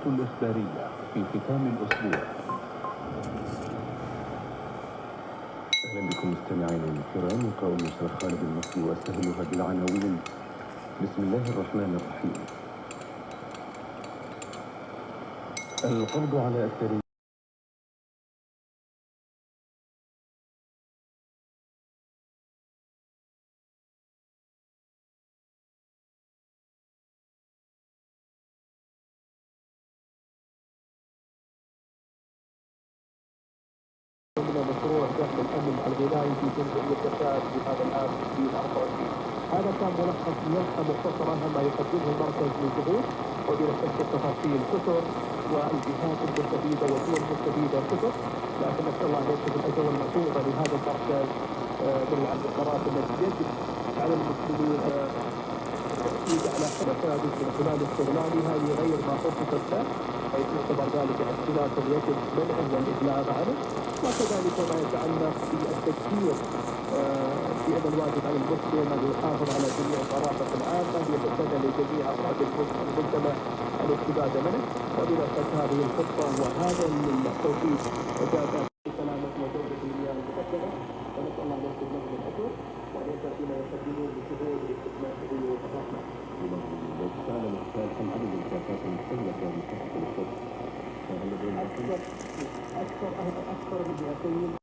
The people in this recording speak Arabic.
الإخبارية في ختام الأسبوع. أهلا بكم مستمعينا الكرام. يقرأ المستشار خالد المصري وأستهلها بالعناوين. بسم الله الرحمن الرحيم. القبض على أكثر من مشروع دعم الامن الغذائي في جمهوريه الشاد في هذا العام 2024. هذا كان ملخص لوحه مختصره عما يقدمه المركز من جهود، وبنستكشف تفاصيل كثر والجهات المستفيده والدول المستفيده كثر، لكن نسال الله ان يكتب الاجر المحفوظه لهذا المركز من القرارات التي يجب على المسلمين التأكيد على مفاسد من خلال استغلالها لغير ما خصصت له، حيث يعتبر ذلك اختلاف يجب منعه والإبلاغ عنه، وكذلك ما يتعلق بالتذكير بأن الواجب على المسلم أن يحافظ على جميع المرافق العامة ليتسنى لجميع أفراد المجتمع الاستفادة منه. وبلا شك هذه الخطة وهذا التوفيق وجاء سلامة وجودة المياه المقدمة، ونسأل الله أن يكتب لهم الأجر وأن يجعل فيما يقدمون بشهود لاستثمار حدود الرحمة. وتسأل الإحسان عن عدد الكافات المستهلكة بصحة الشرب. أكثر من 200